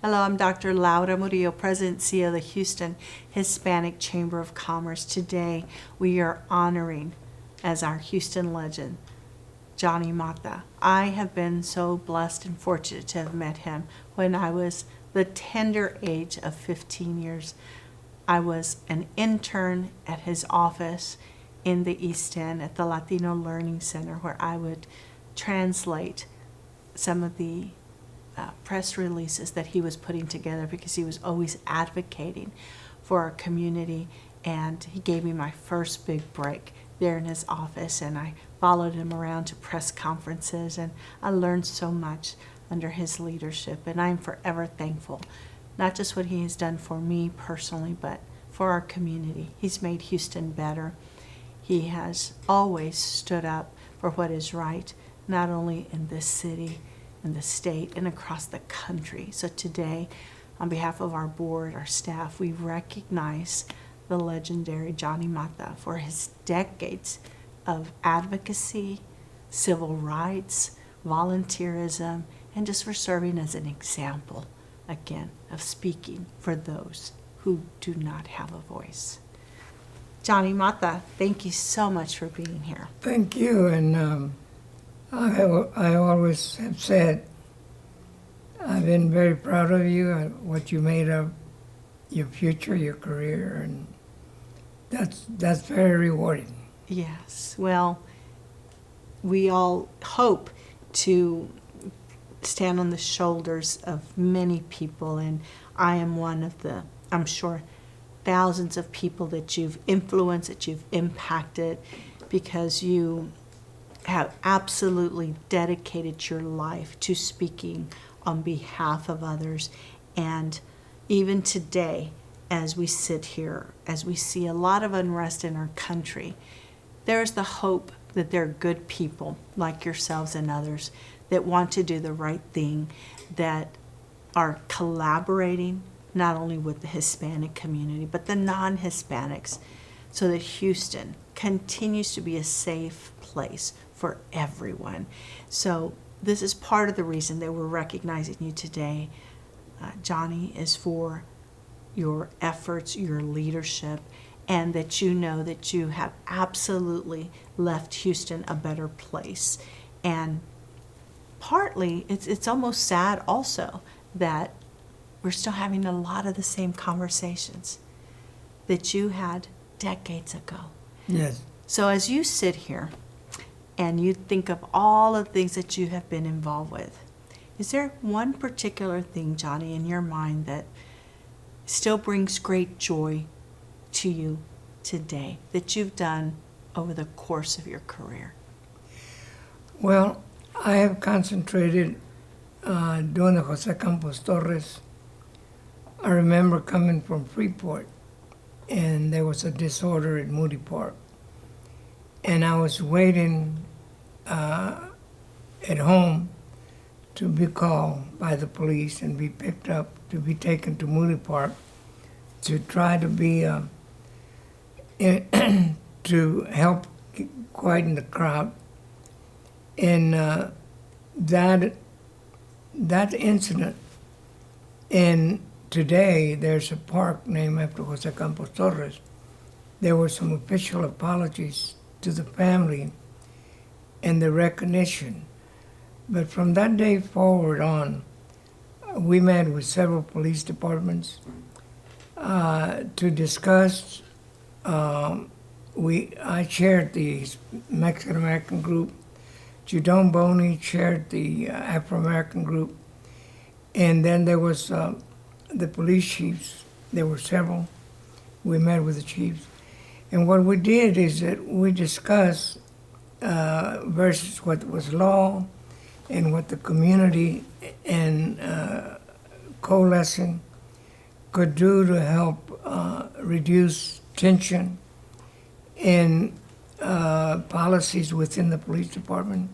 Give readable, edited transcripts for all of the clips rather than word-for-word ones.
Hello, I'm Dr. Laura Murillo, President and CEO of the Houston Hispanic Chamber of Commerce. Today, we are honoring, as our Houston legend, Johnny Mata. I have been so blessed and fortunate to have met him when I was the tender age of 15 years. I was an intern at his office in the East End at the Latino Learning Center, where I would translate some of the press releases that he was putting together, because he was always advocating for our community. And he gave me my first big break there in his office, and I followed him around to press conferences, and I learned so much under his leadership. And I'm forever thankful, not just what he has done for me personally, but for our community. He's made Houston better. He has always stood up for what is right, not only in this city, in the state, and across the country. So today, on behalf of our board, our staff, we recognize the legendary Johnny Mata for his decades of advocacy, civil rights, volunteerism, and just for serving as an example, again, of speaking for those who do not have a voice. Johnny Mata, thank you so much for being here. Thank you, and I always have said I've been very proud of you, what you made of your future, your career, and that's very rewarding. Yes, well, we all hope to stand on the shoulders of many people, and I am one of the, I'm sure, thousands of people that you've influenced, that you've impacted, because you have absolutely dedicated your life to speaking on behalf of others. And even today, as we sit here, as we see a lot of unrest in our country, there's the hope that there are good people like yourselves and others that want to do the right thing, that are collaborating not only with the Hispanic community, but the non-Hispanics, so that Houston continues to be a safe place for everyone. So this is part of the reason that we're recognizing you today, Johnny, is for your efforts, your leadership, and that you know that you have absolutely left Houston a better place. And partly, it's almost sad also that we're still having a lot of the same conversations that you had decades ago. Yes. So as you sit here and you think of all of the things that you have been involved with, is there one particular thing, Johnny, in your mind that still brings great joy to you today, that you've done over the course of your career? Well, I have concentrated doing the Jose Campos Torres. I remember coming from Freeport, and there was a disorder at Moody Park. And I was waiting at home to be called by the police and be picked up to be taken to Moody Park to try to be to help quieten the crowd. And that incident, and today there's a park named after Jose Campos Torres. There were some official apologies to the family and the recognition. But from that day forward on, we met with several police departments to discuss. I chaired the Mexican American group. Judon Boney chaired the Afro-American group. And then there was the police chiefs. There were several. We met with the chiefs. And what we did is that we discussed versus what was law and what the community and coalescing could do to help reduce tension in policies within the police department.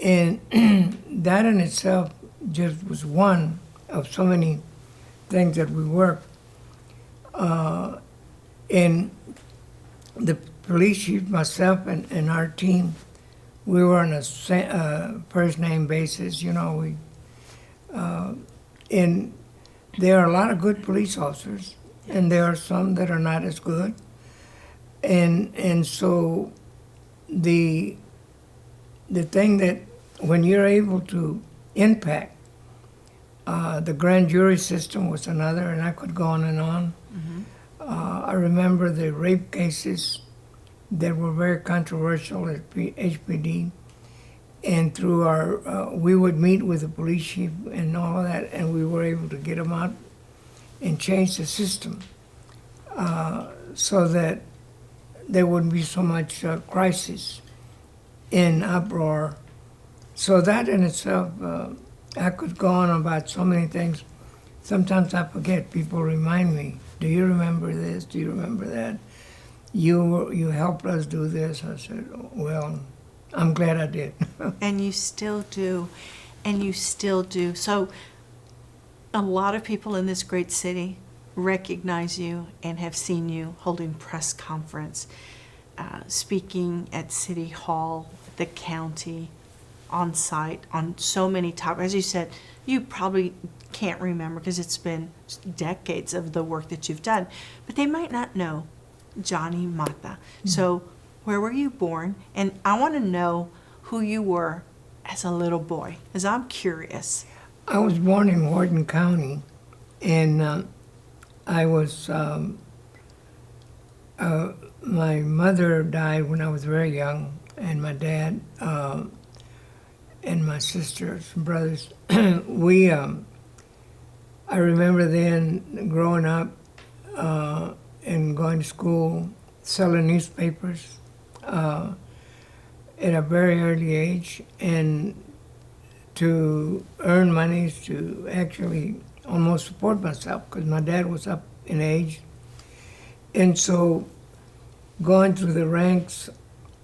And that in itself just was one of so many things that we worked. And the police chief, myself, and our team, we were on a first name basis. You know, And there are a lot of good police officers, and there are some that are not as good. And so the thing that when you're able to impact, the grand jury system was another, and I could go on and on. I remember the rape cases that were very controversial at HPD, and through our, we would meet with the police chief and all of that, and we were able to get them out and change the system so that there wouldn't be so much crisis and uproar. So that in itself, I could go on about so many things. Sometimes I forget. People remind me, do you remember this? Do you remember that? You helped us do this. I said, well, I'm glad I did. And you still do. And you still do. So a lot of people in this great city recognize you and have seen you holding press conference, speaking at City Hall, the county, on site, on so many topics. As you said, you probably can't remember because it's been decades of the work that you've done, but they might not know Johnny Mata. Mm-hmm. So where were you born? And I want to know who you were as a little boy, because I'm curious. I was born in Wharton County, and I was, my mother died when I was very young, and my dad and my sisters and brothers, we, I remember then growing up and going to school, selling newspapers at a very early age, and to earn money to actually almost support myself because my dad was up in age. And so going through the ranks,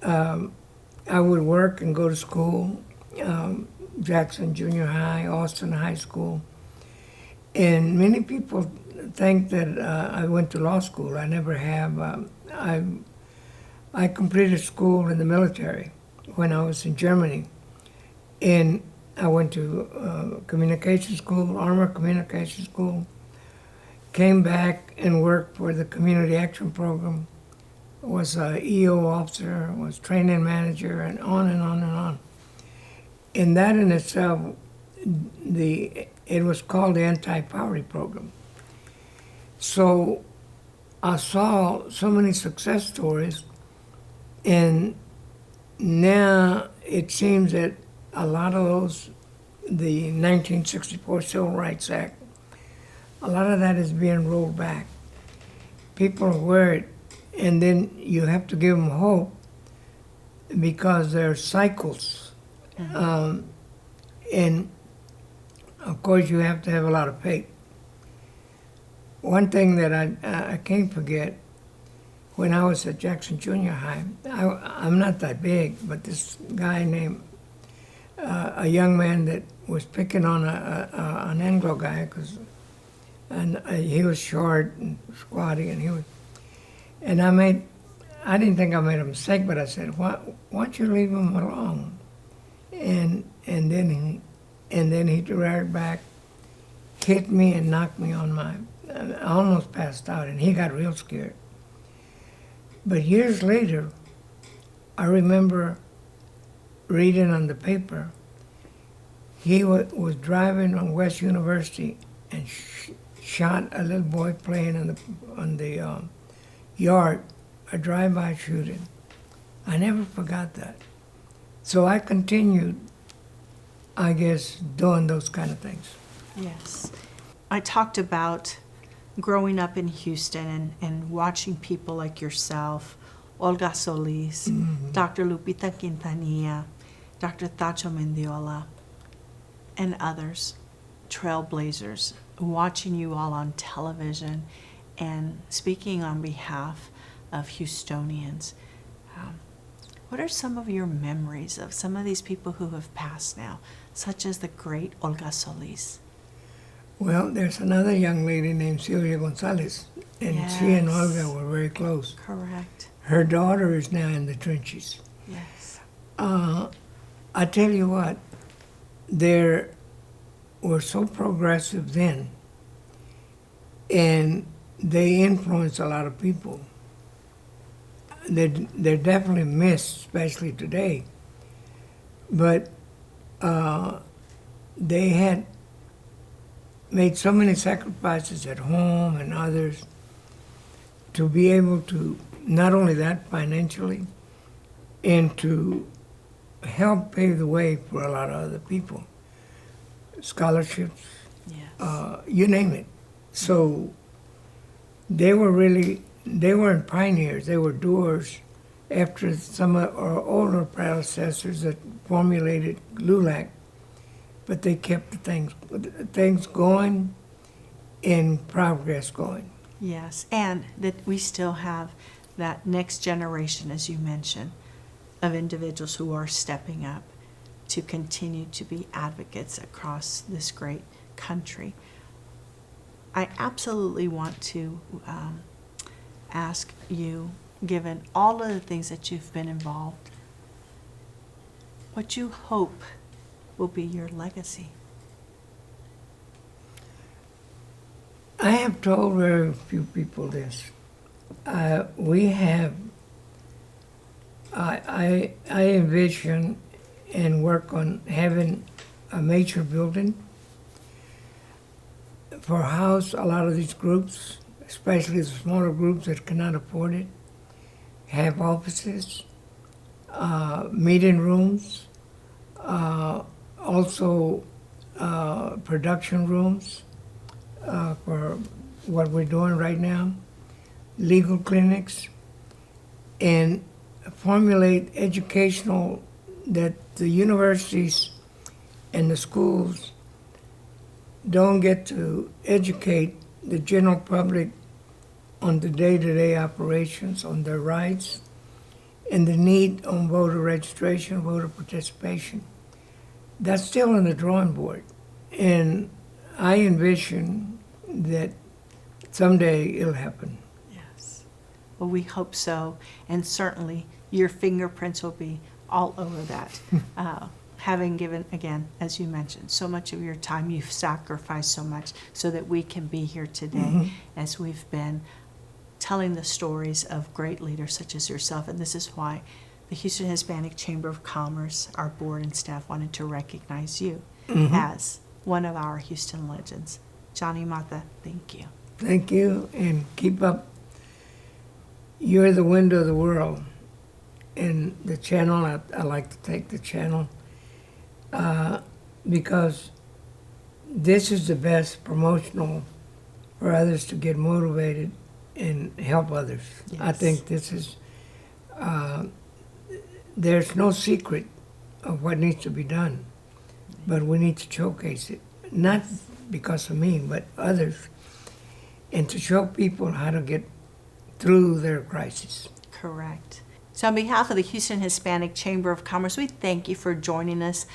I would work and go to school, Jackson Junior High, Austin High School. And many people think that I went to law school. I never have. I completed school in the military when I was in Germany. And I went to communication school, armor communication school, came back and worked for the community action program, was a EO officer, was training manager, and on and on and on. And that in itself, it was called the anti-poverty program. So I saw so many success stories, and now it seems that a lot of those, the 1964 Civil Rights Act, a lot of that is being rolled back. People are worried, and then you have to give them hope because there are cycles. Mm-hmm. And of course you have to have a lot of faith. One thing that I can't forget, when I was at Jackson Junior High, I'm not that big, but this guy named, a young man that was picking on an Anglo guy, and he was short and squatty, and I didn't think I made a mistake, but I said, why don't you leave him alone? And then he dragged back, hit me and knocked me on I almost passed out, and he got real scared. But years later, I remember reading on the paper, he was driving on West University and shot a little boy playing on the yard, a drive-by shooting. I never forgot that. So I continued, I guess, doing those kind of things. Yes. I talked about growing up in Houston and watching people like yourself, Olga Solis, mm-hmm. Dr. Lupita Quintanilla, Dr. Tacho Mendiola, and others, trailblazers, watching you all on television and speaking on behalf of Houstonians. What are some of your memories of some of these people who have passed now, such as the great Olga Solis? Well, there's another young lady named Sylvia Gonzalez, and yes. She and Olga were very close. Correct. Her daughter is now in the trenches. Yes. I tell you what, there were so progressive then, and they influenced a lot of people. They're definitely missed, especially today. But they had made so many sacrifices at home and others to be able to, not only that financially, and to help pave the way for a lot of other people. Scholarships, Yes. you name it. So they weren't pioneers, they were doers after some of our older predecessors that formulated LULAC, but they kept the things going and progress going. Yes, and that we still have that next generation, as you mentioned, of individuals who are stepping up to continue to be advocates across this great country. I absolutely want to ask you, given all of the things that you've been involved, what you hope will be your legacy. I have told very few people this. We have, I envision and work on having a major building for house a lot of these groups, especially the smaller groups that cannot afford it, have offices, meeting rooms, also production rooms for what we're doing right now, legal clinics, and formulate educational that the universities and the schools don't get to educate the general public on the day-to-day operations, on their rights, and the need on voter registration, voter participation. That's still on the drawing board. And I envision that someday it'll happen. Yes. Well, we hope so, and certainly your fingerprints will be all over that. Having given, again, as you mentioned, so much of your time, you've sacrificed so much so that we can be here today as we've been telling the stories of great leaders such as yourself. And this is why the Houston Hispanic Chamber of Commerce, our board and staff, wanted to recognize you as one of our Houston legends. Johnny Mata, thank you. Thank you, and keep up. You're the window of the world. And the channel, I like to take the channel because this is the best promotional for others to get motivated and help others. Yes. I think this is, there's no secret of what needs to be done, but we need to showcase it, not because of me, but others, and to show people how to get through their crisis. Correct. So on behalf of the Houston Hispanic Chamber of Commerce, we thank you for joining us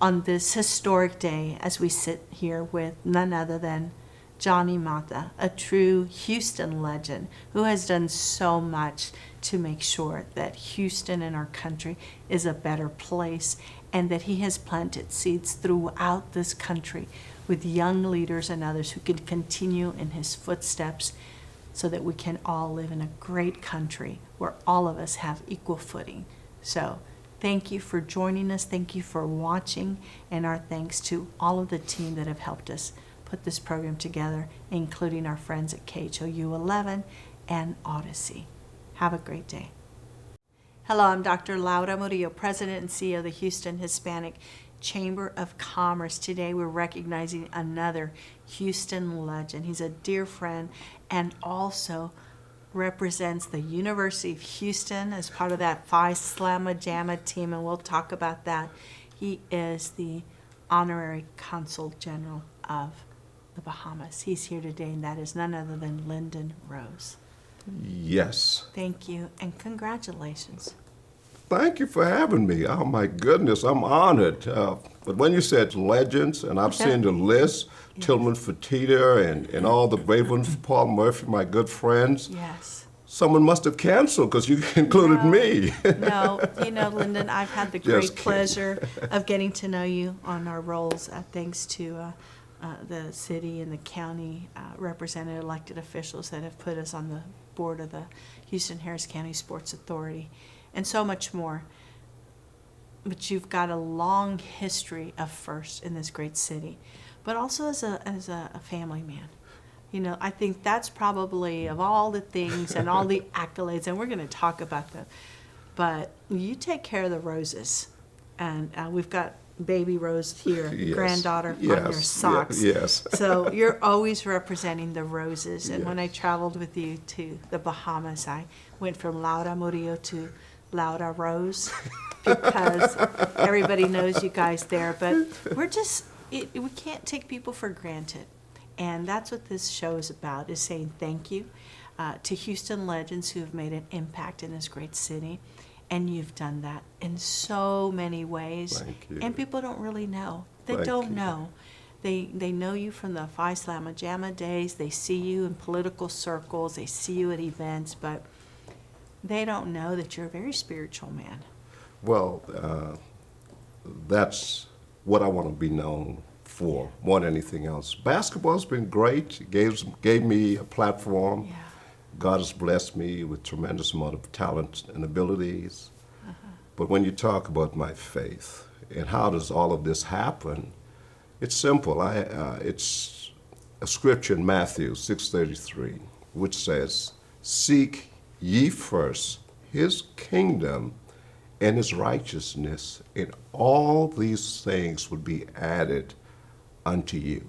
on this historic day as we sit here with none other than Johnny Mata, a true Houston legend who has done so much to make sure that Houston and our country is a better place, and that he has planted seeds throughout this country with young leaders and others who can continue in his footsteps so that we can all live in a great country where all of us have equal footing. So thank you for joining us. Thank you for watching, and our thanks to all of the team that have helped us put this program together, including our friends at KHOU 11 and AUDACY. Have a great day. Hello, I'm Dr. Laura Murillo, President and CEO of the Houston Hispanic Chamber of Commerce. Today we're recognizing another Houston legend. He's a dear friend and also represents the University of Houston as part of that Phi Slamma Jamma team, and we'll talk about that. He is the Honorary Consul General of the Bahamas. He's here today, and that is none other than Lyndon Rose. Yes. Thank you, and congratulations. Thank you for having me. Oh, my goodness, I'm honored. But when you said legends, and I've seen the list, Tillman Fertitta and all the brave ones, Paul Murphy, my good friends. Yes. someone must have canceled because you included me. No, Lyndon, I've had the Just great kidding. pleasure of getting to know you on our roles, thanks to the city and the county represented elected officials that have put us on the board of the Houston-Harris County Sports Authority, and so much more. But you've got a long history of firsts in this great city, but also as a family man. I think that's probably, of all the things and all the accolades, and we're going to talk about them, but you take care of the roses. And we've got baby Rose here, Yes. granddaughter, on Yes. your socks. Yes. So you're always representing the roses. And when I Yes. traveled with you to the Bahamas, I went from Laura Murillo to Laura Rose because everybody knows you guys there. But we can't take people for granted. And that's what this show is about, is saying thank you to Houston legends who have made an impact in this great city. And you've done that in so many ways. Thank you. And people don't really know. They Thank don't you. know. They know you from the Phi Slamma Jamma days. They see you in political circles. They see you at events. But they don't know that you're a very spiritual man. Well, that's what I want to be known for more than anything else. Basketball's been great. It gave me a platform. Yeah. God has blessed me with tremendous amount of talent and abilities. But when you talk about my faith and how does all of this happen, it's simple. It's a scripture in Matthew 6:33, which says, "Seek ye first his kingdom and his righteousness, and all these things will be added unto you."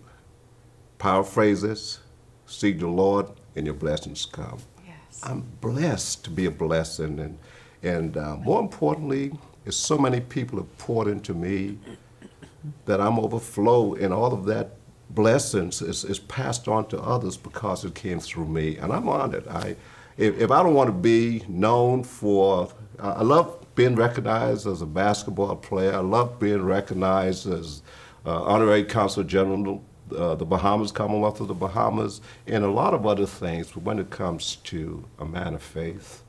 Paraphrases, seek the Lord and your blessings come. Yes. I'm blessed to be a blessing, and more importantly, is so many people have poured into me that I'm overflow, and all of that blessings is passed on to others because it came through me, and I'm honored. If I don't want to be known for, I love being recognized as a basketball player. I love being recognized as honorary consul general, the Bahamas, Commonwealth of the Bahamas, and a lot of other things. But when it comes to a man of faith,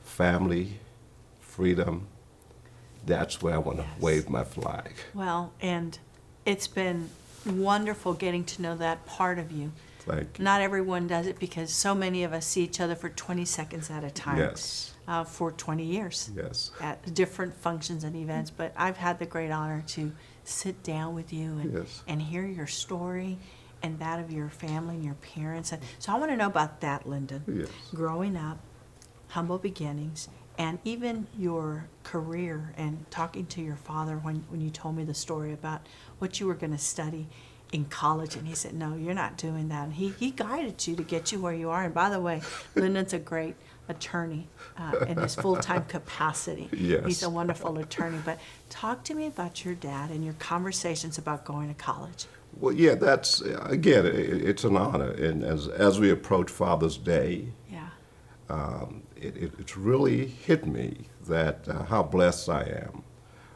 family, freedom, that's where I want to wave my flag. Well, and it's been wonderful getting to know that part of you. Thank you. Not everyone does it because so many of us see each other for 20 seconds at a time. Yes. For 20 years. Yes. At different functions and events. But I've had the great honor to sit down with you Yes. and hear your story and that of your family and your parents. And so I want to know about that, Lyndon. Yes. Growing up, humble beginnings, and even your career, and talking to your father when you told me the story about what you were going to study in college, and he said, no, you're not doing that. And he guided you to get you where you are. And by the way, Lyndon's a great attorney in his full-time capacity. Yes. He's a wonderful attorney. But talk to me about your dad and your conversations about going to college. Well, yeah, that's, again, it's an honor. And as we approach Father's Day, Yeah. it's really hit me that how blessed I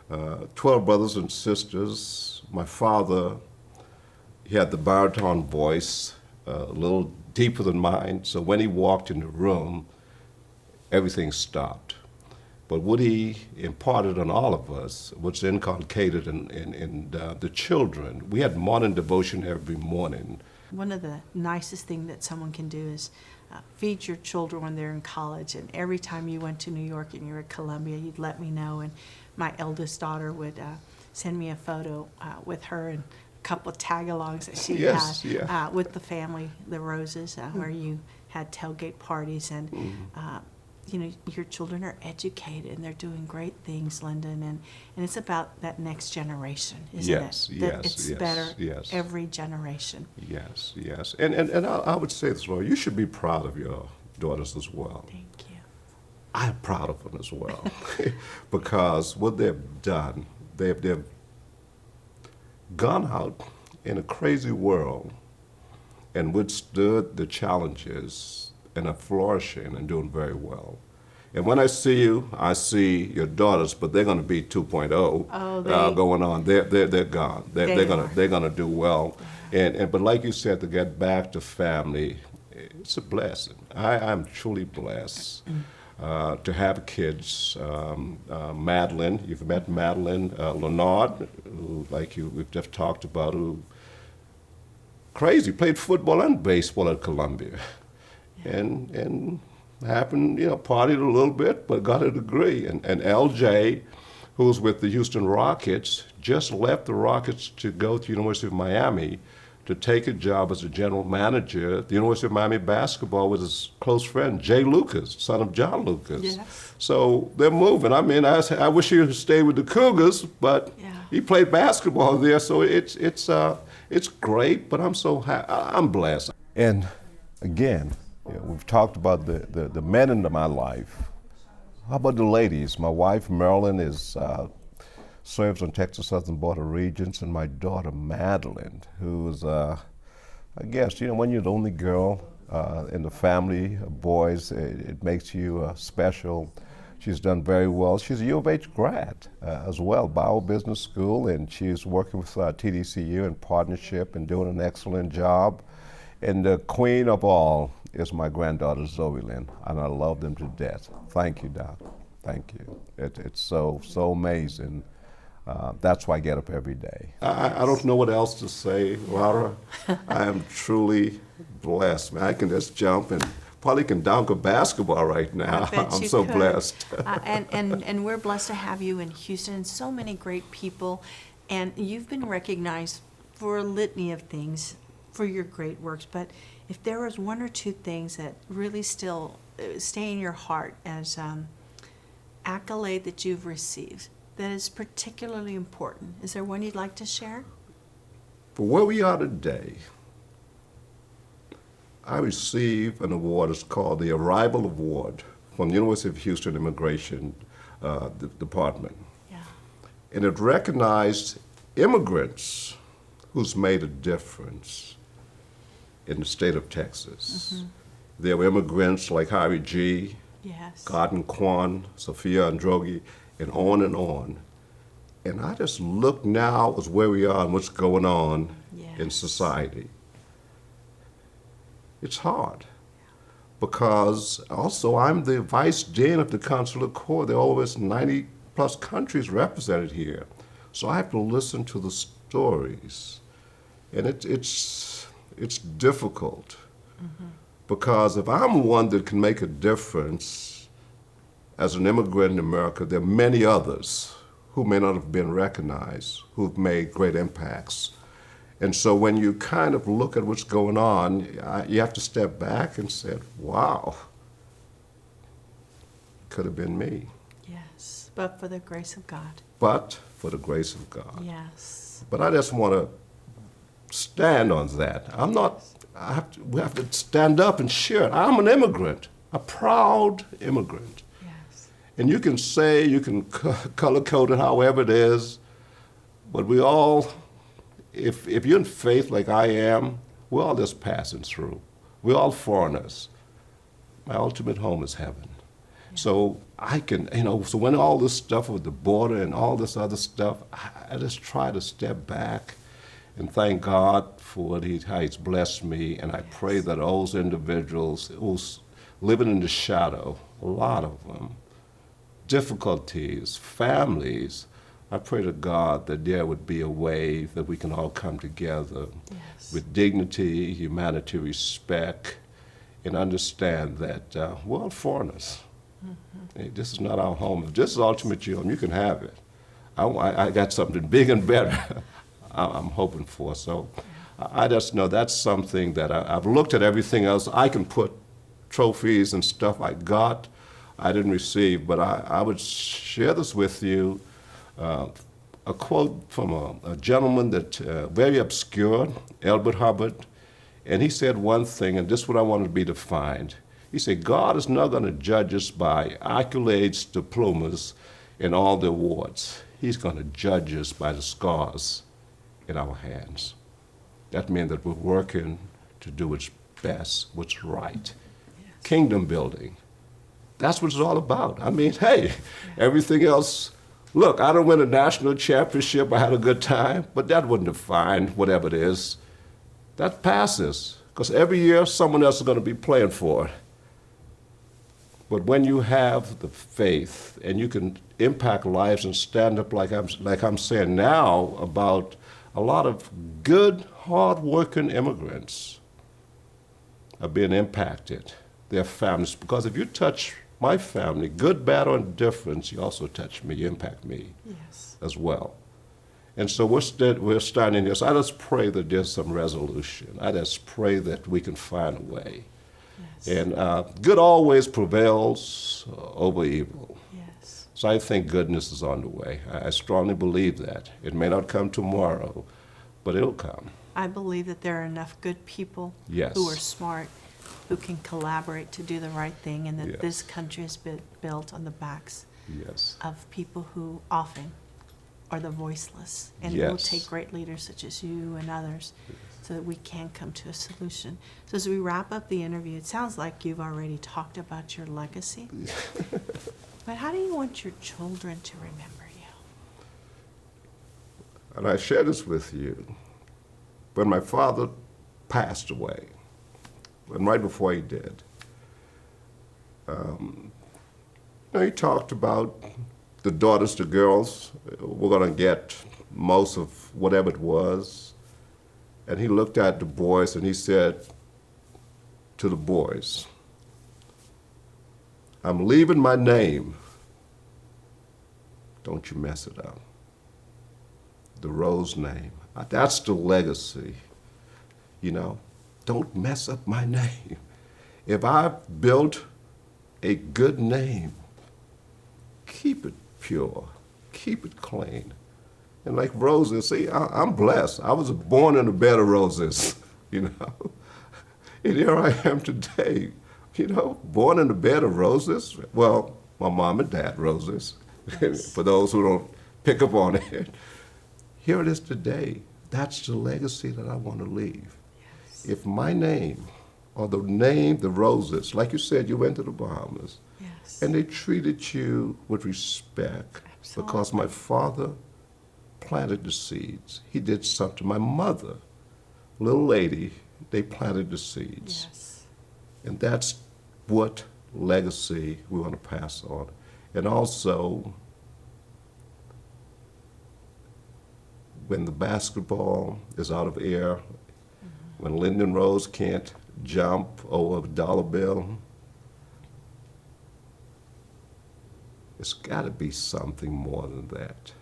am. 12 brothers and sisters. My father, he had the baritone voice, a little deeper than mine. So when he walked in the room, everything stopped. But what he imparted on all of us was inculcated in the children. We had morning devotion every morning. One of the nicest things that someone can do is feed your children when they're in college. And every time you went to New York and you were at Columbia, you'd let me know. And my eldest daughter would send me a photo with her and a couple of tag-alongs that she Yes, had yeah. with the family, the Roses, where you had tailgate parties. And your children are educated and they're doing great things, Lyndon, and it's about that next generation, isn't Yes, it? That yes, it's yes, better yes. every generation. Yes, yes. And I would say this, Lord, you should be proud of your daughters as well. Thank you. I'm proud of them as well. Because what they've done, they've gone out in a crazy world and withstood the challenges and are flourishing and doing very well. And when I see you, I see your daughters, but they're going to be 2.0 going on. They're gone. They're going to do well. And but like you said, to get back to family, it's a blessing. I'm truly blessed to have kids. Madeline, you've met Madeline Leonard, who, like we've just talked about, who crazy, played football and baseball at Columbia. And happened, partied a little bit, but got a degree. And LJ, who's with the Houston Rockets, just left the Rockets to go to University of Miami to take a job as a general manager at the University of Miami basketball with his close friend, Jay Lucas, son of John Lucas. Yes. So they're moving. I mean, I wish he had stayed with the Cougars, but he played basketball there, so it's great, but I'm so I'm blessed. And again, we've talked about the men in my life. How about the ladies? My wife, Marilyn, serves on Texas Southern Board of Regents, and my daughter, Madeline, who is, I guess, when you're the only girl in the family of boys, it makes you special. She's done very well. She's a U of H grad as well, Bio Business School, and she's working with TDCU in partnership and doing an excellent job. And the queen of all is my granddaughter, Zoe Lynn, and I love them to death. Thank you, Doc. Thank you. It's so amazing. That's why I get up every day. I don't know what else to say, Laura. I am truly blessed, man. I can just jump and probably can dunk a basketball right now. I'm so blessed. And we're blessed to have you in Houston, and so many great people. And you've been recognized for a litany of things for your great works. But if there was one or two things that really still stay in your heart as accolade that you've received that is particularly important, is there one you'd like to share? For where we are today, I received an award. It's called the Arrival Award from the University of Houston Immigration Department. Yeah. And it recognized immigrants who's made a difference in the state of Texas. Mm-hmm. There were immigrants like Harry G., yes, Cotton Kwan, Sophia Androgi, and on and on. And I just look now as where we are and what's going on in society. It's hard because also I'm the vice dean of the consular corps. There are always 90 plus countries represented here. So I have to listen to the stories. And it's difficult because if I'm one that can make a difference as an immigrant in America, there are many others who may not have been recognized, who've made great impacts. And so when you kind of look at what's going on, you have to step back and say, wow, could have been me. Yes, but for the grace of God. But for the grace of God. Yes. But I just want to stand on that. We have to stand up and share it. I'm an immigrant, a proud immigrant. Yes. And you can say, you can color code it however it is, but we all, if you're in faith like I am, we're all just passing through. We're all foreigners. My ultimate home is heaven. Yeah. So I can, so when all this stuff with the border and all this other stuff, I just try to step back and thank God for how He's blessed me. And I pray that those individuals who's living in the shadow, a lot of them, difficulties, families, I pray to God that there would be a way that we can all come together with dignity, humanity, respect, and understand that we're all foreigners. Hey, this is not our home. If this is ultimate home, you can have it. I got something big and better I'm hoping for. So I just know that's something that I've looked at everything else. I can put trophies and stuff I got, I didn't receive, but I would share this with you. A quote from a gentleman that very obscure, Elbert Hubbard, and he said one thing, and this is what I wanted to be defined. He said, God is not going to judge us by accolades, diplomas, and all the awards. He's going to judge us by the scars in our hands. That means that we're working to do what's best, what's right. Yes. Kingdom building. That's what it's all about. I mean, hey, everything else, look, I don't win a national championship, I had a good time, but that wouldn't define whatever it is. That passes. Because every year someone else is going to be playing for it. But when you have the faith and you can impact lives and stand up like I'm saying now about a lot of good, hard-working immigrants are being impacted, their families. Because if you touch my family, good, bad, or indifference, you also touch me, you impact me as well. And so we're standing here. So I just pray that there's some resolution. I just pray that we can find a way. And good always prevails over evil. Yes. So I think goodness is on the way. I strongly believe that. It may not come tomorrow, but it'll come. I believe that there are enough good people Yes. who are smart, who can collaborate to do the right thing, and that Yes. this country is built on the backs Yes. of people who often are the voiceless. And it will Yes. take great leaders such as you and others so that we can come to a solution. So as we wrap up the interview, it sounds like you've already talked about your legacy. But how do you want your children to remember you? And I share this with you. When my father passed away, and right before he did, he talked about the daughters, the girls, were going to get most of whatever it was. And he looked at the boys and he said to the boys, I'm leaving my name. Don't you mess it up. The Rose name. That's the legacy. You know, don't mess up my name. If I've built a good name, keep it pure, keep it clean. And like roses, see, I'm blessed. I was born in a bed of roses, you know. And here I am today, you know, born in a bed of roses. Well, my mom and dad roses, for those who don't pick up on it. Here it is today. That's the legacy that I want to leave. Yes. If my name, or the name, the roses, like you said, you went to the Bahamas, Yes. and they treated you with respect because my father planted the seeds. He did something. My mother, little lady, they planted the seeds. Yes. And that's what legacy we want to pass on. And also, when the basketball is out of air, when Lyndon Rose can't jump over a dollar bill, it's got to be something more than that,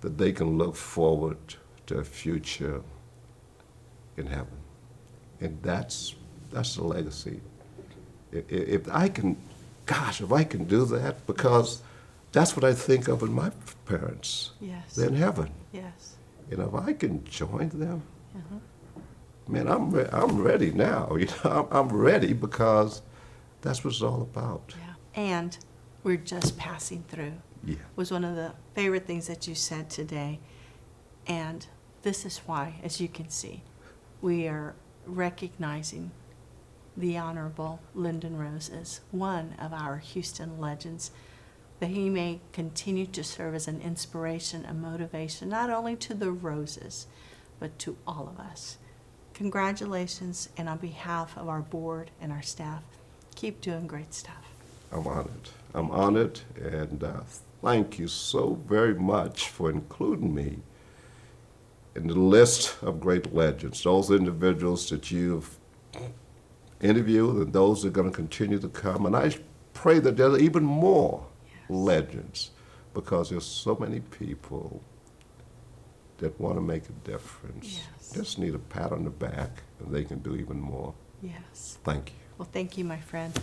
that they can look forward to a future in heaven. And that's the legacy. If I can, gosh, if I can do that, because that's what I think of in my parents. Yes. They're in heaven. Yes. And if I can join them, Uh-huh. man, I'm ready now. You know, I'm ready because that's what it's all about. Yeah. And we're just passing through. Yeah. Was one of the favorite things that you said today. And this is why, as you can see, we are recognizing the Honorable Lyndon Rose as one of our Houston legends, that he may continue to serve as an inspiration and motivation, not only to the Roses, but to all of us. Congratulations, and on behalf of our board and our staff, keep doing great stuff. I'm honored. I'm honored, and thank you so very much for including me in the list of great legends, those individuals that you've interviewed and those that are going to continue to come. And I pray that there are even more legends, because there's so many people that want to make a difference. Yes. Just need a pat on the back, and they can do even more. Yes. Thank you. Well, thank you, my friend.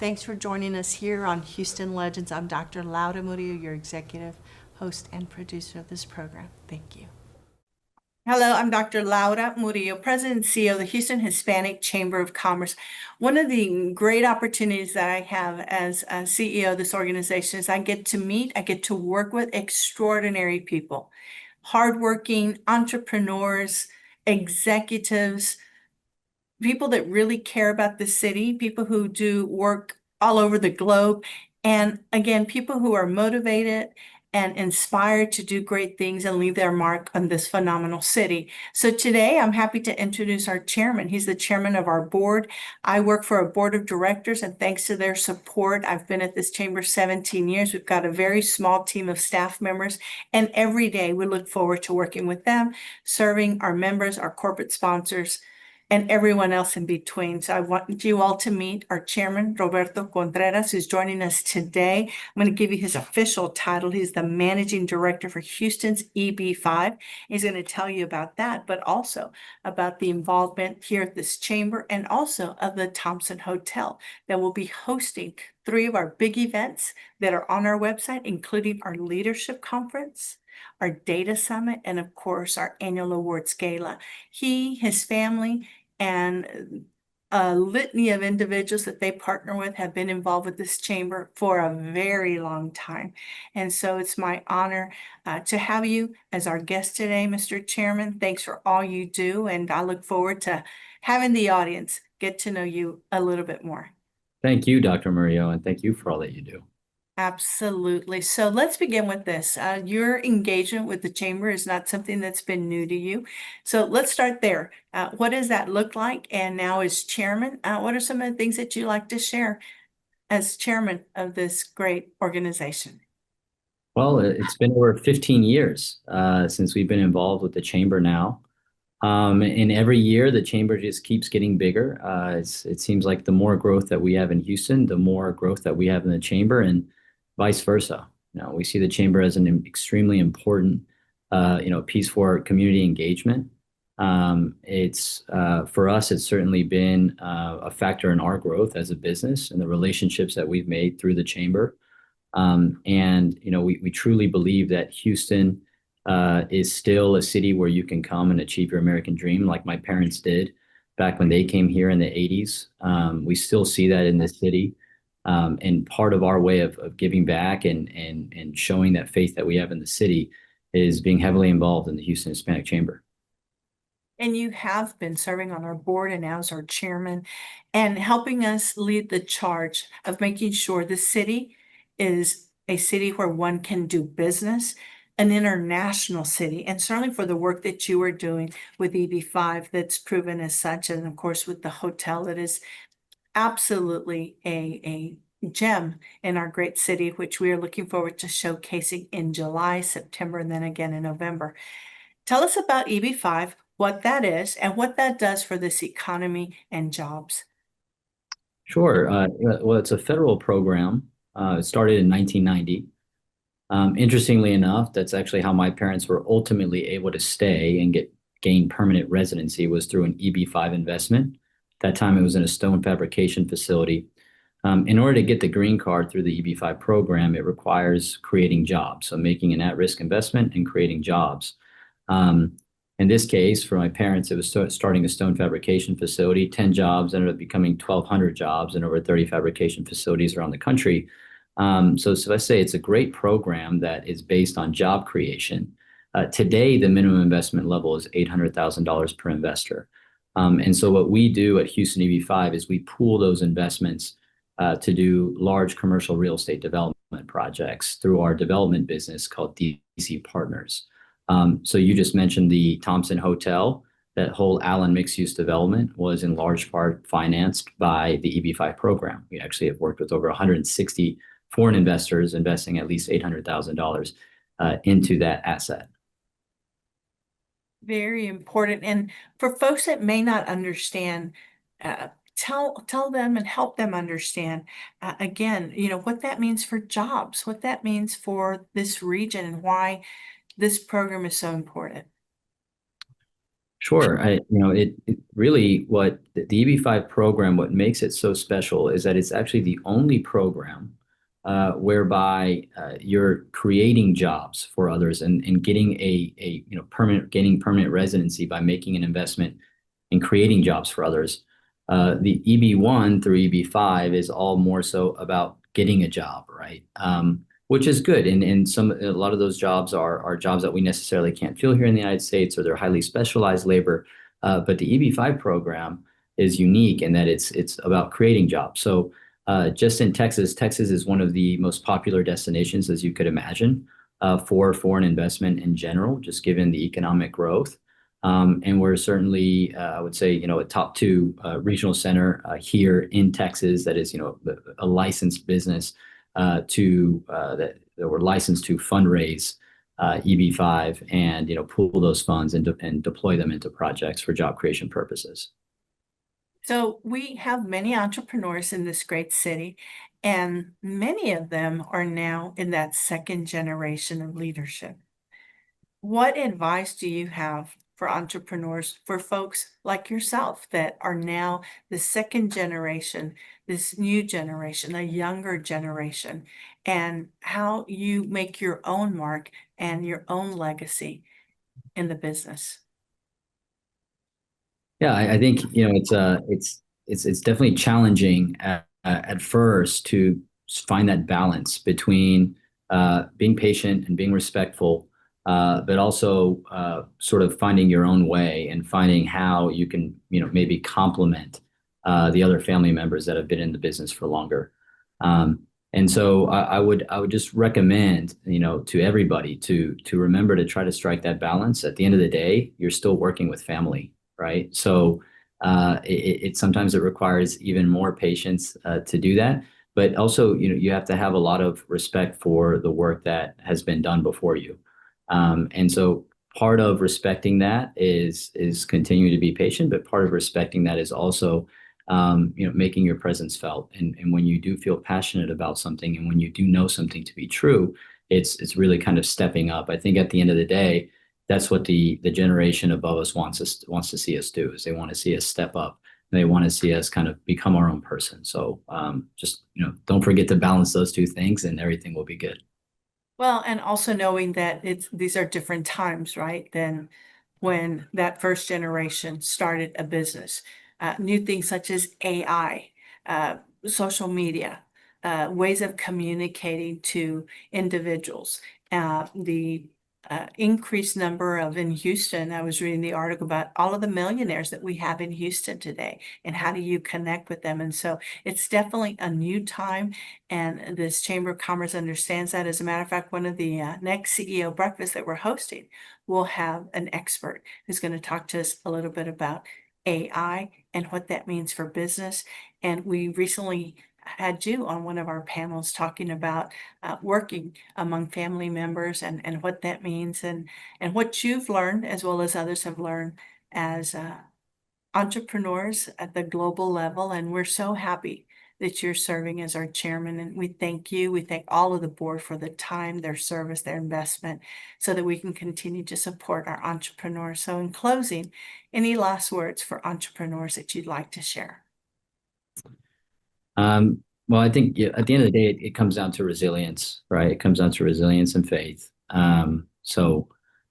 Thanks for joining us here on Houston Legends. I'm Dr. Laura Murillo, your executive host and producer of this program. Thank you. Hello, I'm Dr. Laura Murillo, President and CEO of the Houston Hispanic Chamber of Commerce. One of the great opportunities that I have as a CEO of this organization is I get to work with extraordinary people, hardworking entrepreneurs, executives, people that really care about the city, people who do work all over the globe, and again, people who are motivated and inspired to do great things and leave their mark on this phenomenal city. So today I'm happy to introduce our chairman. He's the chairman of our board. I work for a board of directors, and thanks to their support, I've been at this chamber 17 years. We've got a very small team of staff members, and every day we look forward to working with them, serving our members, our corporate sponsors, and everyone else in between. So I want you all to meet our chairman, Roberto Contreras, who's joining us today. I'm going to give you his official title. He's the managing director for Houston's EB5. He's going to tell you about that, but also about the involvement here at this chamber and also of the Thompson Hotel that will be hosting 3 of our big events that are on our website, including our leadership conference, our data summit, and of course, our annual awards gala. He, his family, and a litany of individuals that they partner with have been involved with this chamber for a very long time. And so it's my honor to have you as our guest today, Mr. Chairman. Thanks for all you do, and I look forward to having the audience get to know you a little bit more. Thank you, Dr. Murillo, and thank you for all that you do. Absolutely. So let's begin with this. Your engagement with the chamber is not something that's been new to you. So let's start there. What does that look like? And now as chairman, what are some of the things that you like to share as chairman of this great organization? Well, it's been over 15 years since we've been involved with the chamber now. And every year the chamber just keeps getting bigger. It seems like the more growth that we have in Houston, the more growth that we have in the chamber, and vice versa. We see the chamber as an extremely important, piece for community engagement. It's for us, it's certainly been a factor in our growth as a business and the relationships that we've made through the chamber. We truly believe that Houston is still a city where you can come and achieve your American dream, like my parents did back when they came here in the 80s. We still see that in this city. And part of our way of giving back and showing that faith that we have in the city is being heavily involved in the Houston Hispanic Chamber. And you have been serving on our board and now as our chairman and helping us lead the charge of making sure the city is a city where one can do business, an international city, and certainly for the work that you are doing with EB5 that's proven as such, and of course with the hotel that is absolutely a gem in our great city, which we are looking forward to showcasing in July, September, and then again in November. Tell us about EB5, what that is, and what that does for this economy and jobs. Sure. Well, it's a federal program. It started in 1990. Interestingly enough, that's actually how my parents were ultimately able to stay and gain permanent residency, was through an EB5 investment. At that time, it was in a stone fabrication facility. In order to get the green card through the EB5 program, it requires creating jobs, so making an at-risk investment and creating jobs. In this case, for my parents, it was starting a stone fabrication facility. 10 jobs ended up becoming 1,200 jobs in over 30 fabrication facilities around the country. So I say it's a great program that is based on job creation. Today, the minimum investment level is $800,000 per investor. And so what we do at Houston EB5 is we pool those investments to do large commercial real estate development projects through our development business called DC Partners. So you just mentioned the Thompson Hotel. That whole Allen mixed-use development was in large part financed by the EB5 program. We actually have worked with over 160 foreign investors investing at least $800,000 into that asset. Very important. And for folks that may not understand, tell them and help them understand, again, what that means for jobs, what that means for this region, and why this program is so important. Sure. It really, what the EB5 program, what makes it so special is that it's actually the only program whereby you're creating jobs for others and getting gaining permanent residency by making an investment in creating jobs for others. The EB1 through EB5 is all more so about getting a job, right? Which is good. And a lot of those jobs are jobs that we necessarily can't fill here in the United States, or they're highly specialized labor. But the EB5 program is unique in that it's about creating jobs. So just in Texas is one of the most popular destinations, as you could imagine. for foreign investment in general, just given the economic growth. And we're certainly, I would say, a top two regional center here in Texas that is, a licensed business that we're licensed to fundraise EB5 and, pool those funds and deploy them into projects for job creation purposes. So we have many entrepreneurs in this great city, and many of them are now in that second generation of leadership. What advice do you have for entrepreneurs, for folks like yourself that are now the second generation, this new generation, a younger generation, and how you make your own mark and your own legacy in the business? Yeah, I think it's definitely challenging at first to find that balance between being patient and being respectful, but also sort of finding your own way and finding how you can maybe complement the other family members that have been in the business for longer. And so I would just recommend to everybody to remember to try to strike that balance. At the end of the day, you're still working with family. Right. So sometimes it requires even more patience to do that. But also, you have to have a lot of respect for the work that has been done before you. And so part of respecting that is continuing to be patient, but part of respecting that is also making your presence felt. And when you do feel passionate about something and when you do know something to be true, it's really kind of stepping up. I think at the end of the day, that's what the generation above us wants to see us do, is they want to see us step up. And they want to see us kind of become our own person. So just, don't forget to balance those two things and everything will be good. Well, and also knowing that these are different times, right, than when that first generation started a business. New things such as AI, social media, ways of communicating to individuals, the increased number of in Houston. I was reading the article about all of the millionaires that we have in Houston today, and how do you connect with them? And so it's definitely a new time, and this Chamber of Commerce understands that. As a matter of fact, one of the next CEO breakfasts that we're hosting will have an expert who's going to talk to us a little bit about AI and what that means for business. And we recently had you on one of our panels talking about working among family members and what that means, and what you've learned as well as others have learned as entrepreneurs at the global level. And we're so happy that you're serving as our chairman, and we thank you. We thank all of the board for the time, their service, their investment, so that we can continue to support our entrepreneurs. So in closing, any last words for entrepreneurs that you'd like to share? Well, I think at the end of the day, it comes down to resilience, right? It comes down to resilience and faith. So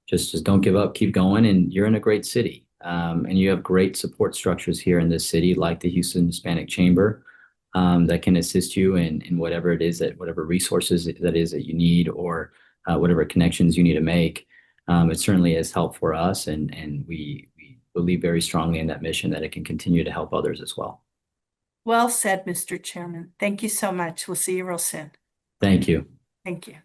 just don't give up, keep going, and you're in a great city. And you have great support structures here in this city, like the Houston Hispanic Chamber, that can assist you in whatever it is whatever resources that you need, or whatever connections you need to make. It certainly has helped for us, and we believe very strongly in that mission that it can continue to help others as well. Well said, Mr. Chairman. Thank you so much. We'll see you real soon. Thank you. Thank you.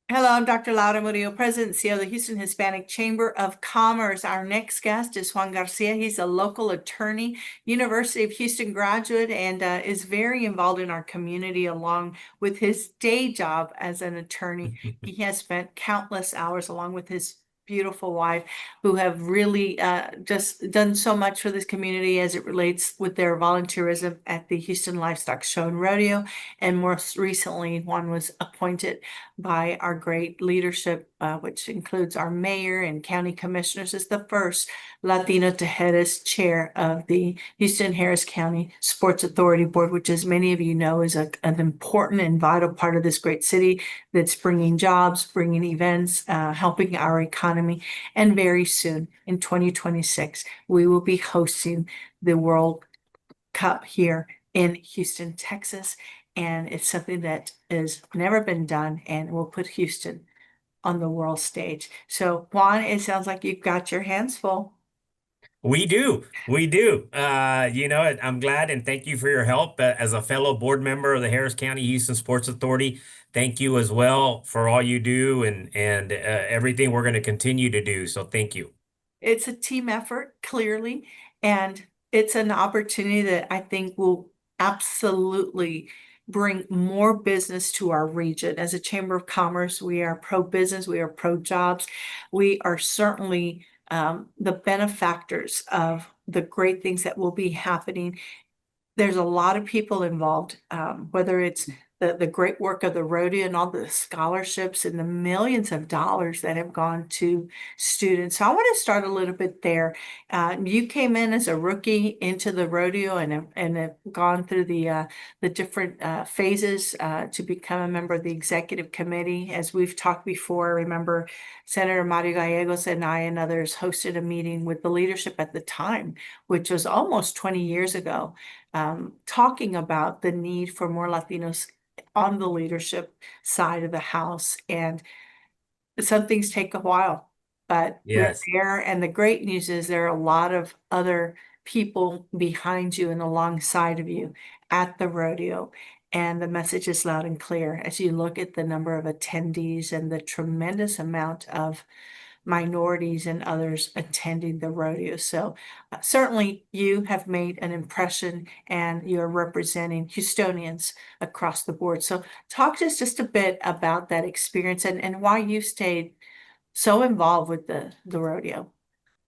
Hello, I'm Dr. Laura Murillo, President and CEO of the Houston Hispanic Chamber of Commerce. Our next guest is Juan Garcia. He's a local attorney, University of Houston graduate, and is very involved in our community along with his day job as an attorney. He has spent countless hours along with his beautiful wife, who have really just done so much for this community as it relates with their volunteerism at the Houston Livestock Show and Rodeo. And most recently, Juan was appointed by our great leadership, which includes our mayor and county commissioners, as the first Latino to head as chair of the Houston Harris County Sports Authority Board, which, as many of you know, is an important and vital part of this great city that's bringing jobs, bringing events, helping our economy. And very soon, in 2026, we will be hosting the World Cup here in Houston, Texas. And it's something that has never been done, and will put Houston on the world stage. So, Juan, it sounds like you've got your hands full. We do. We do. I'm glad and thank you for your help as a fellow board member of the Harris County Houston Sports Authority. Thank you as well for all you do and everything we're going to continue to do. So thank you. It's a team effort, clearly, and it's an opportunity that I think will absolutely bring more business to our region. As a Chamber of Commerce, we are pro-business, we are pro-jobs. We are certainly the benefactors of the great things that will be happening. There's a lot of people involved, whether it's the great work of the rodeo and all the scholarships and the millions of dollars that have gone to students. So I want to start a little bit there. You came in as a rookie into the rodeo and have gone through the different phases to become a member of the executive committee. As we've talked before, I remember Senator Mario Gallegos and I and others hosted a meeting with the leadership at the time, which was almost 20 years ago, talking about the need for more Latinos on the leadership side of the house. And some things take a while, but we're Yes. there. And the great news is there are a lot of other people behind you and alongside of you at the rodeo. And the message is loud and clear as you look at the number of attendees and the tremendous amount of minorities and others attending the rodeo. So certainly you have made an impression and you're representing Houstonians across the board. So talk to us just a bit about that experience and why you stayed so involved with the rodeo.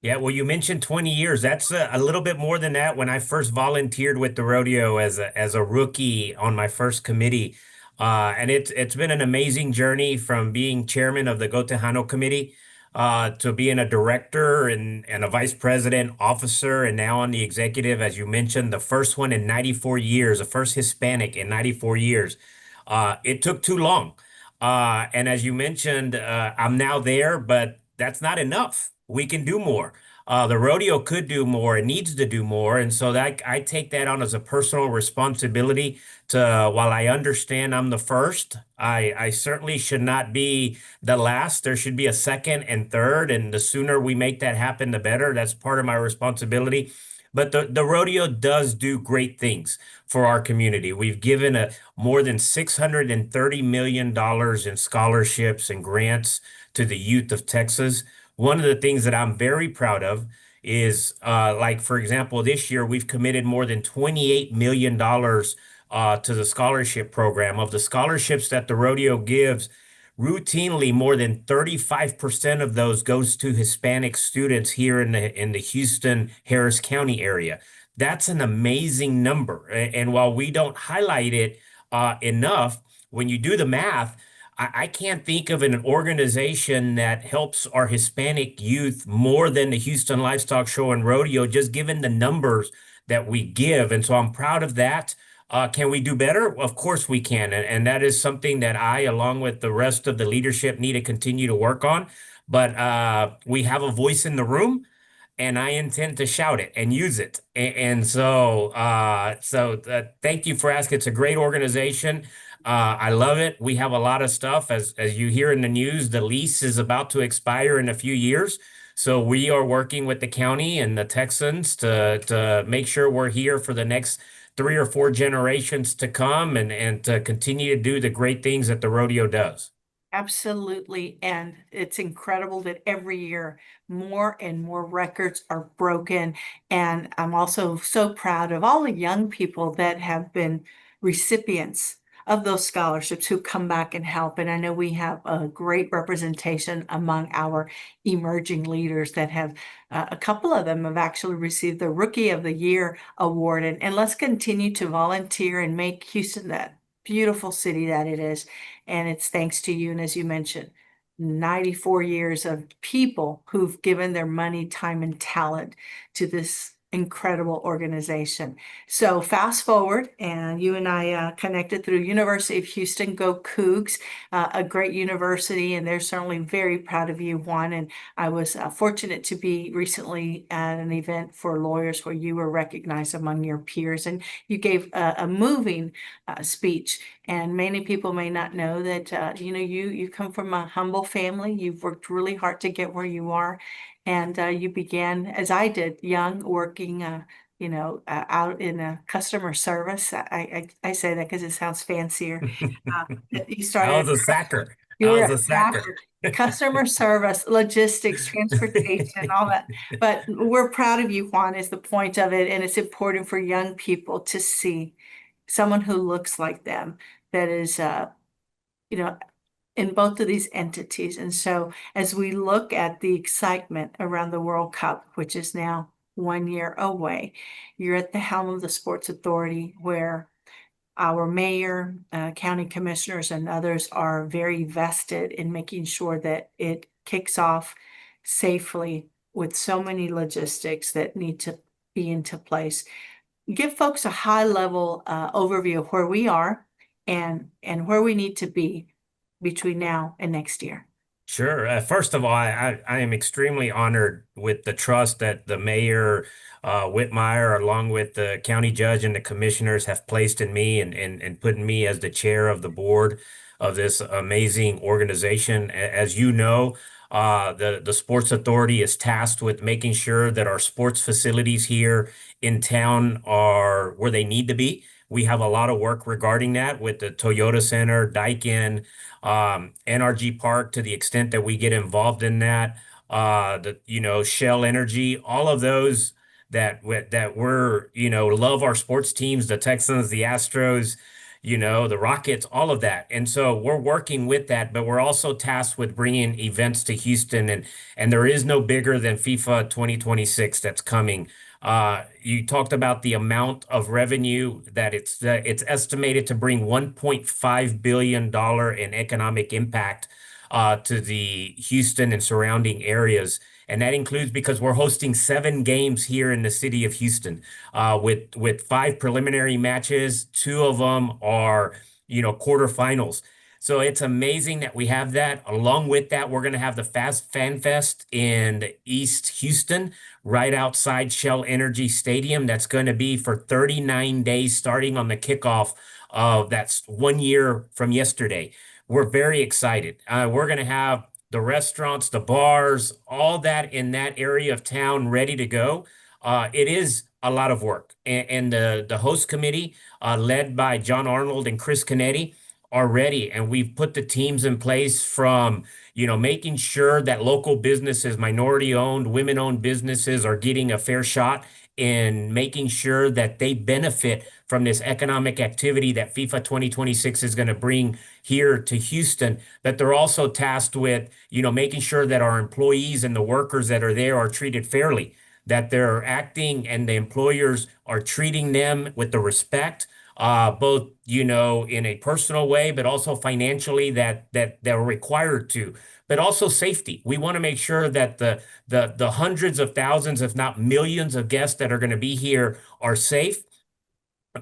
Yeah, well, you mentioned 20 years. That's a little bit more than that. When I first volunteered with the rodeo as a rookie on my first committee, and it's been an amazing journey from being chairman of the Go Tejano committee to being a director and a vice president, officer, and now on the executive, as you mentioned, the first one in 94 years, the first Hispanic in 94 years. It took too long. And as you mentioned, I'm now there, but that's not enough. We can do more. The rodeo could do more. It needs to do more. And so that I take that on as a personal responsibility to, while I understand I'm the first, I certainly should not be the last. There should be a second and third. And the sooner we make that happen, the better. That's part of my responsibility. But the rodeo does do great things for our community. We've given more than $630 million in scholarships and grants to the youth of Texas. One of the things that I'm very proud of is, like, for example, this year we've committed more than $28 million to the scholarship program. Of the scholarships that the rodeo gives, routinely more than 35% of those goes to Hispanic students here in the Houston Harris County area. That's an amazing number. And while we don't highlight it enough, when you do the math, I can't think of an organization that helps our Hispanic youth more than the Houston Livestock Show and Rodeo, just given the numbers that we give. And so I'm proud of that. Can we do better? Of course we can. And that is something that I, along with the rest of the leadership, need to continue to work on. But we have a voice in the room, and I intend to shout it and use it. And so, thank you for asking. It's a great organization. I love it. We have a lot of stuff. As you hear in the news, the lease is about to expire in a few years. So we are working with the county and the Texans to make sure we're here for the next 3 or 4 generations to come and to continue to do the great things that the rodeo does. Absolutely. And it's incredible that every year more and more records are broken. And I'm also so proud of all the young people that have been recipients of those scholarships who come back and help. And I know we have a great representation among our emerging leaders that have, a couple of them have actually received the Rookie of the Year award. And let's continue to volunteer and make Houston that beautiful city that it is. And it's thanks to you. And as you mentioned, 94 years of people who've given their money, time, and talent to this incredible organization. So fast forward, and you and I connected through University of Houston, go Cougs, a great university, and they're certainly very proud of you, Juan. And I was fortunate to be recently at an event for lawyers where you were recognized among your peers, and you gave a moving speech. And many people may not know that you come from a humble family. You've worked really hard to get where you are, And you began, as I did, young, working, out in customer service. I say that because it sounds fancier. You I started, was a sacker. you I were was a a sacker. factor, customer service, logistics, transportation, all that. But we're proud of you, Juan, is the point of it. And it's important for young people to see someone who looks like them that is, you know, in both of these entities. And so as we look at the excitement around the World Cup, which is now 1 year away, you're at the helm of the Sports Authority where our mayor, county commissioners, and others are very vested in making sure that it kicks off safely with so many logistics that need to be into place. Give folks a high level overview of where we are and where we need to be between now and next year. Sure. First of all, I am extremely honored with the trust that the mayor, Whitmire, along with the county judge and the commissioners have placed in me and putting me as the chair of the board of this amazing organization. As you know, the Sports Authority is tasked with making sure that our sports facilities here in town are where they need to be. We have a lot of work regarding that with the Toyota Center, Daikin, NRG Park to the extent that we get involved in that, Shell Energy, all of those that we're, love our sports teams, the Texans, the Astros, the Rockets, all of that. And so we're working with that, but we're also tasked with bringing events to Houston and there is no bigger than FIFA 2026 that's coming. You talked about the amount of revenue that it's estimated to bring $1.5 billion in economic impact to the Houston and surrounding areas. And that includes because we're hosting 7 games here in the city of Houston with 5 preliminary matches. 2 of them are, quarterfinals. So it's amazing that we have that. Along with that, we're going to have the Fast Fan Fest in East Houston, right outside Shell Energy Stadium. That's going to be for 39 days, starting on the kickoff of that's 1 year from yesterday. We're very excited. We're going to have the restaurants, the bars, all that in that area of town ready to go. It is a lot of work. And the host committee, led by John Arnold and Chris Canetti, are ready. And we've put the teams in place from, making sure that local businesses, minority owned, women owned businesses are getting a fair shot in making sure that they benefit from this economic activity that FIFA 2026 is going to bring here to Houston. But they're also tasked with, making sure that our employees and the workers that are there are treated fairly, that they're acting and the employers are treating them with the respect, both, in a personal way, but also financially that they're required to, but also safety. We want to make sure that the hundreds of thousands, if not millions of guests that are going to be here are safe,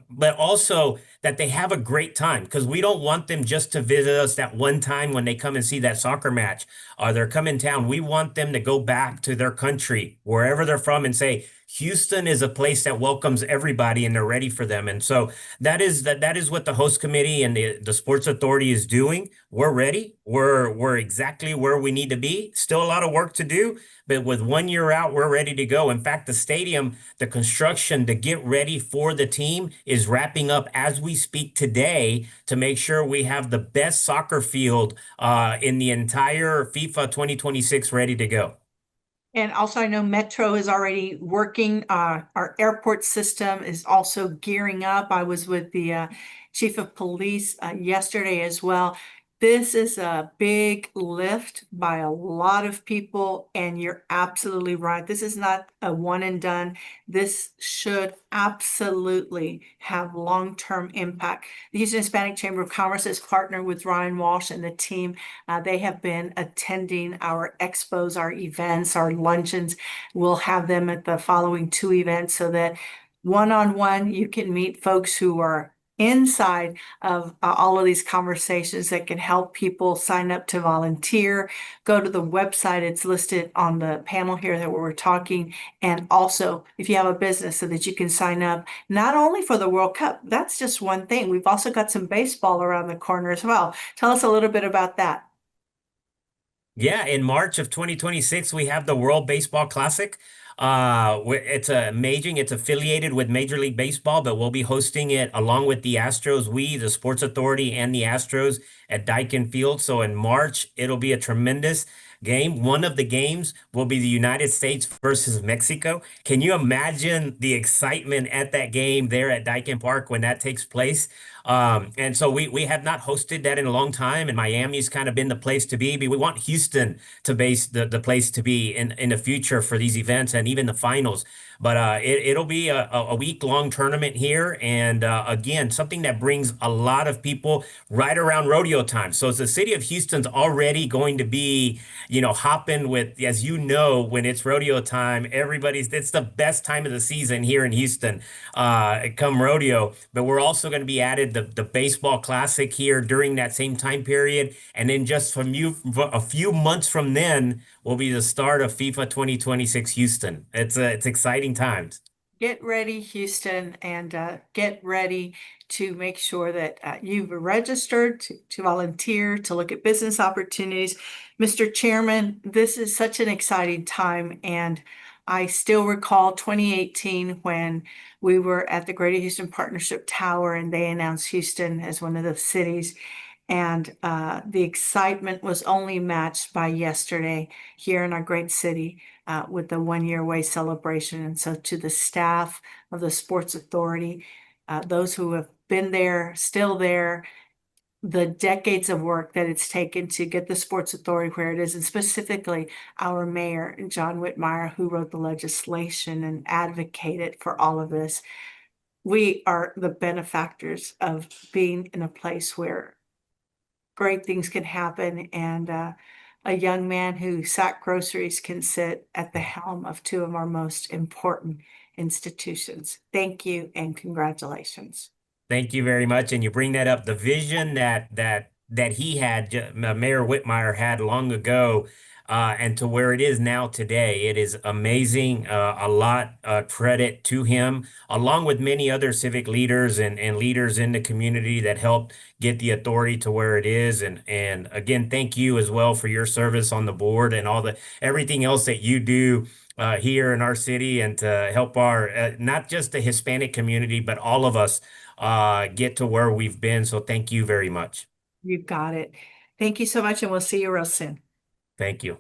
but also that they have a great time because we don't want them just to visit us that one time when they come and see that soccer match or they're coming town. We want them to go back to their country, wherever they're from, and say, Houston is a place that welcomes everybody and they're ready for them. And so that is what the host committee and the Sports Authority is doing. We're ready. We're exactly where we need to be. Still a lot of work to do, but with 1 year out, we're ready to go. In fact, the stadium, the construction to get ready for the team is wrapping up as we speak today to make sure we have the best soccer field in the entire FIFA 2026 ready to go. And also, I know Metro is already working. Our airport system is also gearing up. I was with the chief of police yesterday as well. This is a big lift by a lot of people, and you're absolutely right. This is not a one and done. This should absolutely have long-term impact. The Houston Hispanic Chamber of Commerce has partnered with Ryan Walsh and the team. They have been attending our expos, our events, our luncheons. We'll have them at the following 2 events so that one-on-one you can meet folks who are inside of all of these conversations that can help people sign up to volunteer. Go to the website. It's listed on the panel here that we're talking. And also, if you have a business so that you can sign up, not only for the World Cup, that's just one thing. We've also got some baseball around the corner as well. Tell us a little bit about that. Yeah, in March of 2026, we have the World Baseball Classic. It's affiliated with Major League Baseball, but we'll be hosting it along with the Astros, the Sports Authority, and the Astros at Daikin Field. So in March, it'll be a tremendous game. One of the games will be the United States versus Mexico. Can you imagine the excitement at that game there at Daikin Park when that takes place? And so we have not hosted that in a long time, and Miami's kind of been the place to be. But we want Houston to base the place to be in the future for these events and even the finals. But it'll be a week-long tournament here, and again, something that brings a lot of people right around rodeo time. So the city of Houston's already going to be, hopping with, as you know, when it's rodeo time, it's the best time of the season here in Houston, come rodeo. But we're also going to be added the baseball classic here during that same time period. And then just from a few months from then will be the start of FIFA 2026 Houston. It's exciting times. Get ready, Houston, and get ready to make sure that you've registered to volunteer, to look at business opportunities. Mr. Chairman, this is such an exciting time, and I still recall 2018 when we were at the Greater Houston Partnership Tower and they announced Houston as one of the cities. And the excitement was only matched by yesterday here in our great city with the 1 year way celebration. And so to the staff of the Sports Authority, those who have been there, still there, the decades of work that it's taken to get the Sports Authority where it is, and specifically our mayor, John Whitmire, who wrote the legislation and advocated for all of this. We are the benefactors of being in a place where great things can happen, and a young man who sacked groceries can sit at the helm of two of our most important institutions. Thank you and congratulations. Thank you very much. And you bring that up, the vision that he had, Mayor Whitmire had long ago, and to where it is now today. It is amazing. A lot credit to him, along with many other civic leaders and leaders in the community that helped get the authority to where it is. And again, thank you as well for your service on the board and everything else that you do here in our city, and to help our not just the Hispanic community, but all of us get to where we've been. So thank you very much. You've got it. Thank you so much, and we'll see you real soon. Thank you.